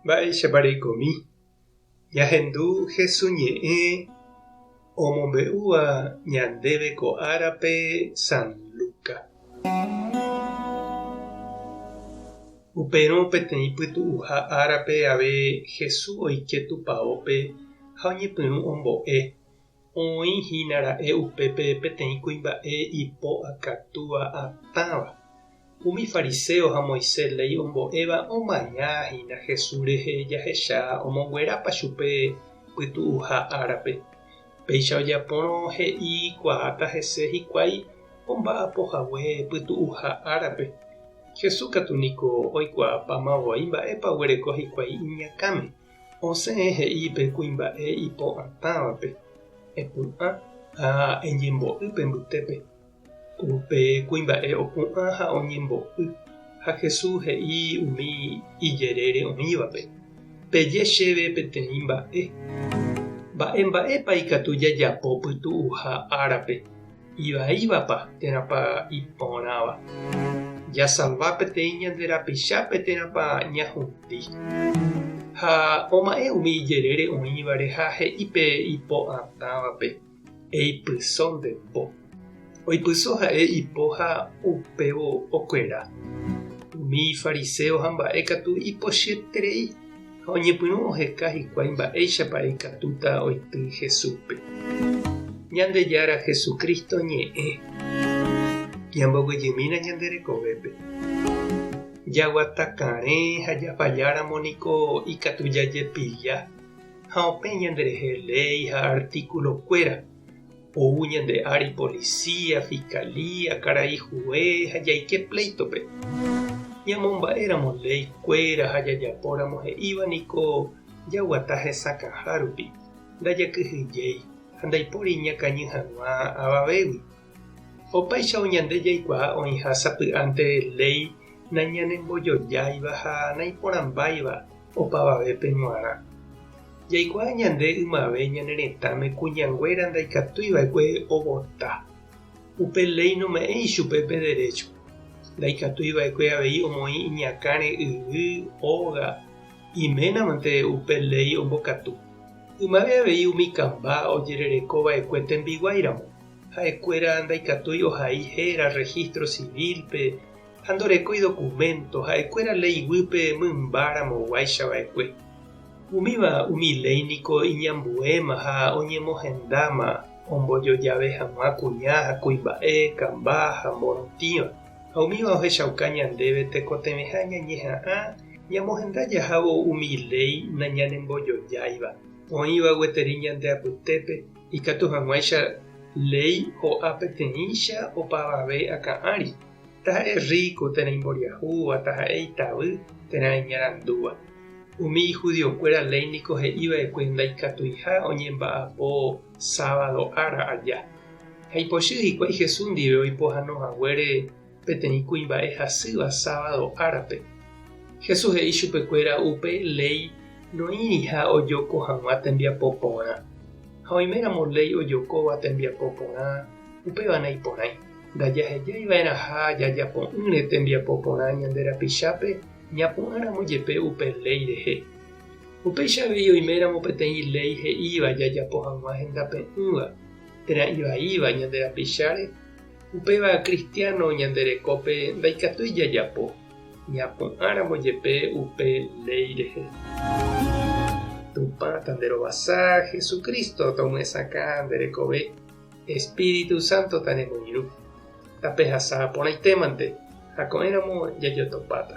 Mba'éichapareikomi ñahendu hesuñe'ẽ omombe'úva ñandéve ko árape San Luka. Upérõ peteĩ pytu'uha árape ave Hesu oike tupãópe ha oñepyrũ ombo'e. Oĩhína ra'e upépe peteĩ kuimba'e ipo'akatúva atãva. Umi fariseo ha Moisés ley ombo'éva omañahína Hesu rehe jahecha omongguerápa chupe pytu'uha árape. Péicha ojapórõ he'i kuaáta hese hikuái omba'apohague pytu'uha árape. Hesu katu niko oikuaapamavoi mba'épa oguereko hikuái iñakãme. Osẽ he'i pe kuimba'e ipo'atãvape. Epu'ã ha eñembo'y pe mbytépe. Upe kuimba'e opu'ã ha oñembo'y. Ha Hesu he'i umi ijerére oĩvape. Peje chéve peteĩ mba'e. Mba'épa ikatu jajapo pytu'uha árape. Ivaívapa térãpa iporãva. Jasalva peteĩ ñande rapichápe térãpa ñahũti. Ha oma'ẽ umi ijerére oĩvare ha he'ípe ipo'atãvape. Eipyso ndembo. Oipyso ha'e ipo ha upévo okuera. Umi fariseo ha mba'e katu ipochéterei. Ha oñepyrũ oheka hikuái mba'éichapa ikatúta oity Hesúpe. Ñandejára Jesukristo ñe'ẽ. Ñamboguejymína ñande rekovépe. Jaguatakarẽ ha japajáramo niko ikatu jajepija. Ha ope ñanderehe ley ha artículokuéra. Ou ñande ári policía, fiscalía, karai juez ha jaike pleitope. Ñamomba'éramo ley kuéra ha jajapóramo he'íva niko jaguata hesakãha rupi. Ndajakyhyjéi ha ndaipóri ñakañy hag̃ua avavégui. Opaicha oñande jaikuaa oĩha sapy'ánte ley nañanembojojáiva ha naiporãmbáiva opavave peñuarã. Jaikuaa ñande ymave ñane retãme kuñanguéra ndaikatúiva'ekue ovota. Upe ley nome'ẽi chupe pe derecho. Ndaikatúiva'ekue avei omoĩ iñakãre yvy, óga, iménamante upe ley ombokatu. Ymave avei umi kamba ojererekova'ekue tembiguaíramo. Ha'ekuéra ndaikatúi ohai héra registro civilpe ha ndorekói documento ha'ekuéra ley yvýpe mymbáramoguáichava'ekue. Umíva umi ley niko iñambuéma ha oñemohendáma ombojojave hag̃ua kuña ha kuimba'e, kamba ha morotĩva. Ha umíva ohechauka ñandéve tekotemeha ñañeha'ã ñamohenda jahávo umi ley nañanembojojáiva. Oĩva gueteri ñande apytépe ikatu hag̃uáicha ley ho'a peteĩcha opavave akã'ári. Taha'e rico térã imboriahúva, taha'e itavy térã iñarandúva. Umi judiokuéra ley niko he'íva'ekue ndaikatuiha oñemba'apo sábado ára aja. Ha ipochy hikuái Hesu ndive oipohãnohaguére peteĩ kuimba'e hasýva sábado árape. Hesu he'i chupekuéra upe ley noĩha ojoko hag̃ua tembiapo porã. Ha oiméramo ley ojokóva tembiapo porã upéva naiporãi. Ndajahejaiva'erã ha jajapo'ỹre tembiapo porã ñande rapichápe ñapu'ãramo jepe upe ley rehe. Upéichavei oiméramo peteĩ ley he'íva jajapo hag̃ua hendape'ỹva térã ivaíva ñande rapicháre. Upéva cristiano ñanderekópe ndaikatúi jajapo. Ñapu'ãramo jepe upe ley rehe. Tupã tanderovasa Jesukristo tomy'ẽsakã nderekove. Espíritu Santo tanemoirũ. Tapehasa porãitémante ha ko'ẽramo jajotopáta.